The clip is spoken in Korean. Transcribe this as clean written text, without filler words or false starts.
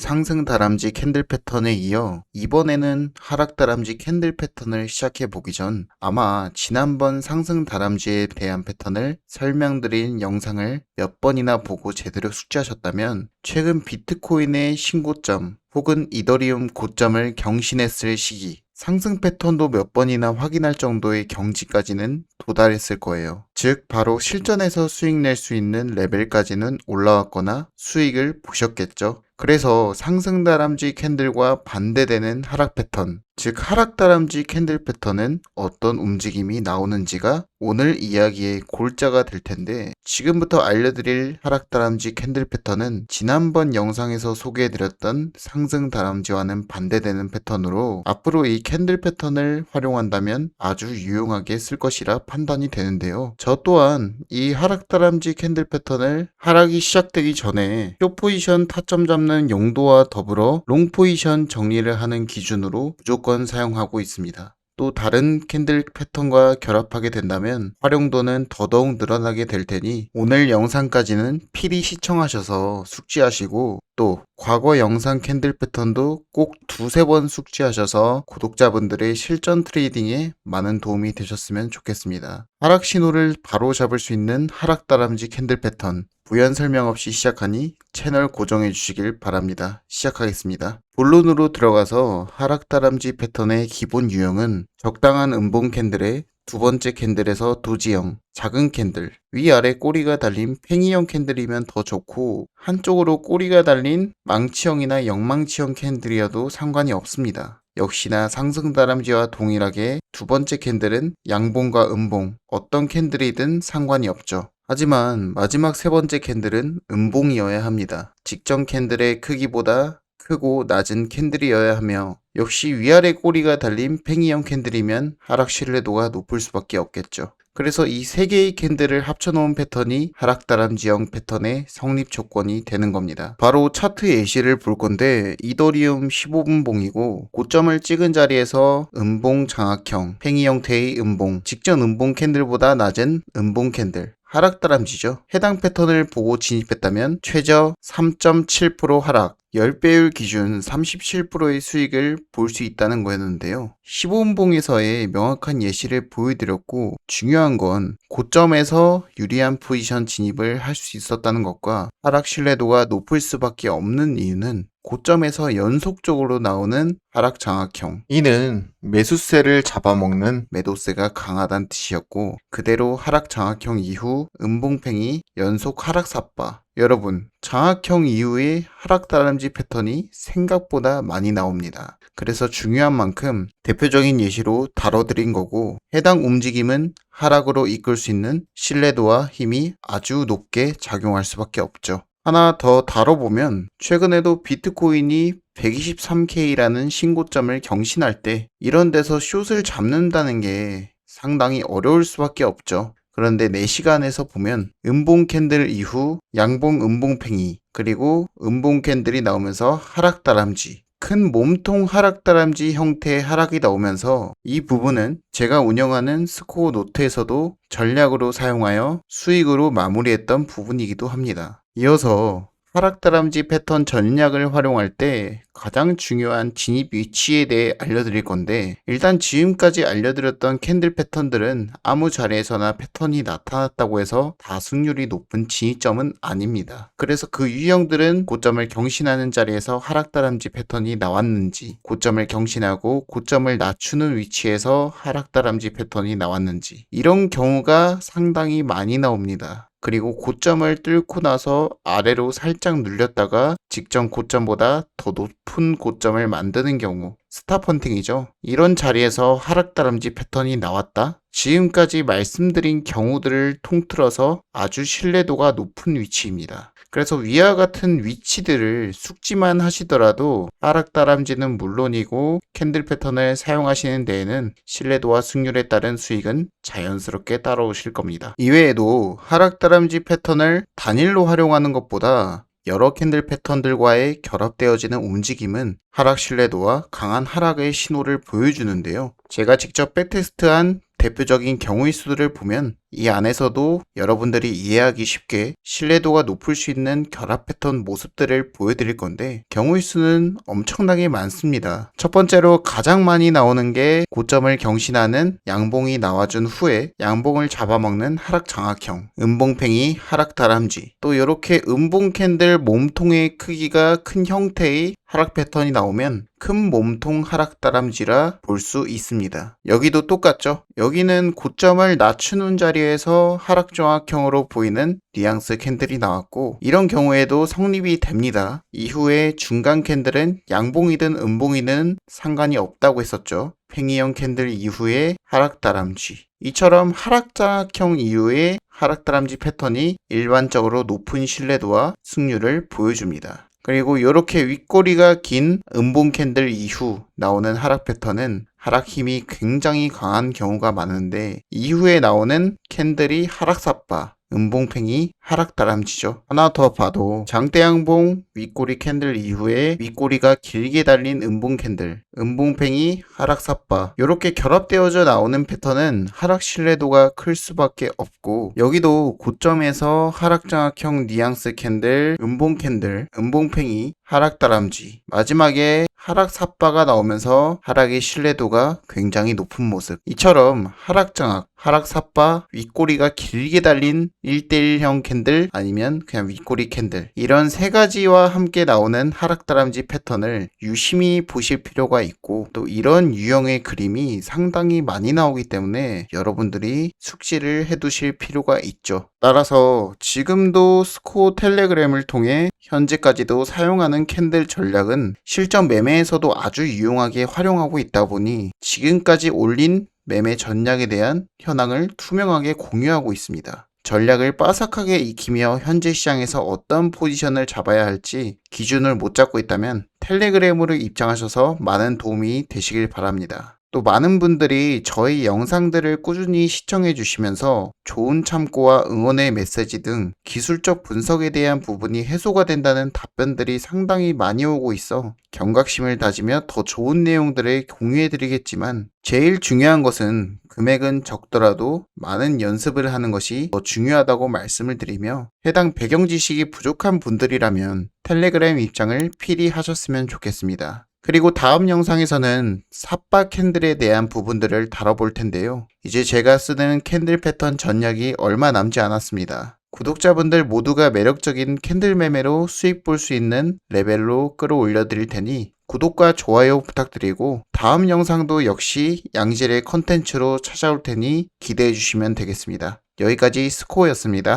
상승 다람쥐 캔들 패턴에 이어 이번에는 하락 다람쥐 캔들 패턴을 시작해 보기 전 아마 지난번 상승 다람쥐에 대한 패턴을 설명드린 영상을 몇 번이나 보고 제대로 숙지하셨다면 최근 비트코인의 신고점 혹은 이더리움 고점을 경신했을 시기, 상승 패턴도 몇 번이나 확인할 정도의 경지까지는 도달했을 거예요. 즉 바로 실전에서 수익 낼 수 있는 레벨까지는 올라왔거나 수익을 보셨겠죠. 그래서 상승 다람쥐 캔들과 반대되는 하락 패턴, 즉 하락 다람쥐 캔들 패턴은 어떤 움직임이 나오는지가 오늘 이야기의 골자가 될 텐데, 지금부터 알려드릴 하락 다람쥐 캔들 패턴은 지난번 영상에서 소개해드렸던 상승 다람쥐와는 반대되는 패턴으로 앞으로 이 캔들 패턴을 활용한다면 아주 유용하게 쓸 것이라 판단이 되는데요. 저 또한 이 하락 다람쥐 캔들 패턴을 하락이 시작되기 전에 숏 포지션 타점 잡는 용도와 더불어 롱 포지션 정리를 하는 기준으로 무조건 사용하고 있습니다. 또 다른 캔들 패턴과 결합하게 된다면 활용도는 더더욱 늘어나게 될 테니 오늘 영상까지는 필히 시청하셔서 숙지하시고, 또 과거 영상 캔들 패턴도 꼭 두세 번 숙지하셔서 구독자분들의 실전 트레이딩에 많은 도움이 되셨으면 좋겠습니다. 하락 신호를 바로 잡을 수 있는 하락 다람쥐 캔들 패턴, 부연 설명 없이 시작하니 채널 고정해 주시길 바랍니다. 시작하겠습니다. 본론으로 들어가서 하락 다람쥐 패턴의 기본 유형은 적당한 음봉 캔들에 두 번째 캔들에서 도지형, 작은 캔들, 위아래 꼬리가 달린 팽이형 캔들이면 더 좋고, 한쪽으로 꼬리가 달린 망치형이나 영망치형 캔들이어도 상관이 없습니다. 역시나 상승 다람쥐와 동일하게 두 번째 캔들은 양봉과 음봉, 어떤 캔들이든 상관이 없죠. 하지만 마지막 세 번째 캔들은 음봉이어야 합니다. 직전 캔들의 크기보다 크고 낮은 캔들이어야 하며, 역시 위아래 꼬리가 달린 팽이형 캔들이면 하락 신뢰도가 높을 수밖에 없겠죠. 그래서 이 세 개의 캔들을 합쳐놓은 패턴이 하락 다람쥐형 패턴의 성립 조건이 되는 겁니다. 바로 차트 예시를 볼 건데, 이더리움 15분봉이고 고점을 찍은 자리에서 음봉 장악형 팽이 형태의 음봉, 직전 음봉 캔들보다 낮은 음봉 캔들, 하락 다람쥐죠. 해당 패턴을 보고 진입했다면 최저 3.7% 하락, 10배율 기준 37%의 수익을 볼 수 있다는 거였는데요. 15분봉에서의 명확한 예시를 보여드렸고, 중요한 건 고점에서 유리한 포지션 진입을 할 수 있었다는 것과 하락 신뢰도가 높을 수밖에 없는 이유는 고점에서 연속적으로 나오는 하락 장악형, 이는 매수세를 잡아먹는 매도세가 강하다는 뜻이었고, 그대로 하락 장악형 이후 음봉팽이 연속 하락 삿바, 여러분 장악형 이후의 하락 다람쥐 패턴이 생각보다 많이 나옵니다. 그래서 중요한 만큼 대표적인 예시로 다뤄드린 거고, 해당 움직임은 하락으로 이끌 수 있는 신뢰도와 힘이 아주 높게 작용할 수밖에 없죠. 하나 더 다뤄보면, 최근에도 비트코인이 123K라는 신고점을 경신할 때 이런 데서 숏을 잡는다는 게 상당히 어려울 수밖에 없죠. 그런데 4시간에서 보면 음봉 캔들 이후 양봉 음봉팽이, 그리고 음봉 캔들이 나오면서 하락 다람쥐, 큰 몸통 하락 다람쥐 형태의 하락이 나오면서 이 부분은 제가 운영하는 스코어 노트에서도 전략으로 사용하여 수익으로 마무리했던 부분이기도 합니다. 이어서 하락 다람쥐 패턴 전략을 활용할 때 가장 중요한 진입 위치에 대해 알려드릴 건데, 일단 지금까지 알려드렸던 캔들 패턴들은 아무 자리에서나 패턴이 나타났다고 해서 다 승률이 높은 진입점은 아닙니다. 그래서 그 유형들은 고점을 경신하는 자리에서 하락 다람쥐 패턴이 나왔는지, 고점을 경신하고 고점을 낮추는 위치에서 하락 다람쥐 패턴이 나왔는지, 이런 경우가 상당히 많이 나옵니다. 그리고 고점을 뚫고 나서 아래로 살짝 눌렸다가 직전 고점보다 더 높은 고점을 만드는 경우, 스탑헌팅이죠. 이런 자리에서 하락 다람쥐 패턴이 나왔다? 지금까지 말씀드린 경우들을 통틀어서 아주 신뢰도가 높은 위치입니다. 그래서 위와 같은 위치들을 숙지만 하시더라도 하락 다람쥐는 물론이고 캔들 패턴을 사용하시는 데에는 신뢰도와 승률에 따른 수익은 자연스럽게 따라오실 겁니다. 이외에도 하락 다람쥐 패턴을 단일로 활용하는 것보다 여러 캔들 패턴들과의 결합되어지는 움직임은 하락 신뢰도와 강한 하락의 신호를 보여주는데요. 제가 직접 백테스트한 대표적인 경우의 수들을 보면 이 안에서도 여러분들이 이해하기 쉽게 신뢰도가 높을 수 있는 결합 패턴 모습들을 보여드릴 건데 경우의 수는 엄청나게 많습니다. 첫 번째로 가장 많이 나오는 게 고점을 경신하는 양봉이 나와준 후에 양봉을 잡아먹는 하락 장악형, 음봉팽이 하락 다람쥐, 또 이렇게 음봉 캔들 몸통의 크기가 큰 형태의 하락 패턴이 나오면 큰 몸통 하락 다람쥐라 볼 수 있습니다. 여기도 똑같죠? 여기는 고점을 낮추는 자리에서 하락 정확형으로 보이는 뉘앙스 캔들이 나왔고 이런 경우에도 성립이 됩니다. 이후에 중간 캔들은 양봉이든 음봉이든 상관이 없다고 했었죠. 팽이형 캔들 이후에 하락 다람쥐, 이처럼 하락 장악형 이후에 하락 다람쥐 패턴이 일반적으로 높은 신뢰도와 승률을 보여줍니다. 그리고 이렇게 윗꼬리가 긴 음봉 캔들 이후 나오는 하락 패턴은 하락 힘이 굉장히 강한 경우가 많은데 이후에 나오는 캔들이 하락 삿바, 음봉팽이 하락 다람쥐죠. 하나 더 봐도 장대양봉 윗꼬리 캔들 이후에 윗꼬리가 길게 달린 음봉 캔들, 음봉팽이 하락 삿바, 이렇게 결합되어져 나오는 패턴은 하락 신뢰도가 클 수밖에 없고 여기도 고점에서 하락 장악형 뉘앙스 캔들, 음봉 캔들, 음봉팽이 하락 다람쥐, 마지막에 하락 삿바가 나오면서 하락의 신뢰도가 굉장히 높은 모습. 이처럼 하락 장악, 하락 삿바, 윗꼬리가 길게 달린 1대1형 캔들 아니면 그냥 윗꼬리 캔들, 이런 세 가지와 함께 나오는 하락 다람쥐 패턴을 유심히 보실 필요가 있고 또 이런 유형의 그림이 상당히 많이 나오기 때문에 여러분들이 숙지를 해두실 필요가 있죠. 따라서 지금도 스코어 텔레그램을 통해 현재까지도 사용하는 캔들 전략은 실전 매매에서도 아주 유용하게 활용하고 있다 보니 지금까지 올린 매매 전략에 대한 현황을 투명하게 공유하고 있습니다. 전략을 빠삭하게 익히며 현재 시장에서 어떤 포지션을 잡아야 할지 기준을 못 잡고 있다면 텔레그램으로 입장하셔서 많은 도움이 되시길 바랍니다. 또 많은 분들이 저희 영상들을 꾸준히 시청해 주시면서 좋은 참고와 응원의 메시지 등 기술적 분석에 대한 부분이 해소가 된다는 답변들이 상당히 많이 오고 있어 경각심을 다지며 더 좋은 내용들을 공유해 드리겠지만 제일 중요한 것은 금액은 적더라도 많은 연습을 하는 것이 더 중요하다고 말씀을 드리며 해당 배경 지식이 부족한 분들이라면 텔레그램 입장을 필히 하셨으면 좋겠습니다. 그리고 다음 영상에서는 삿바 캔들에 대한 부분들을 다뤄볼 텐데요. 이제 제가 쓰는 캔들 패턴 전략이 얼마 남지 않았습니다. 구독자분들 모두가 매력적인 캔들 매매로 수익 볼 수 있는 레벨로 끌어올려 드릴 테니 구독과 좋아요 부탁드리고 다음 영상도 역시 양질의 컨텐츠로 찾아올 테니 기대해 주시면 되겠습니다. 여기까지 스코어였습니다.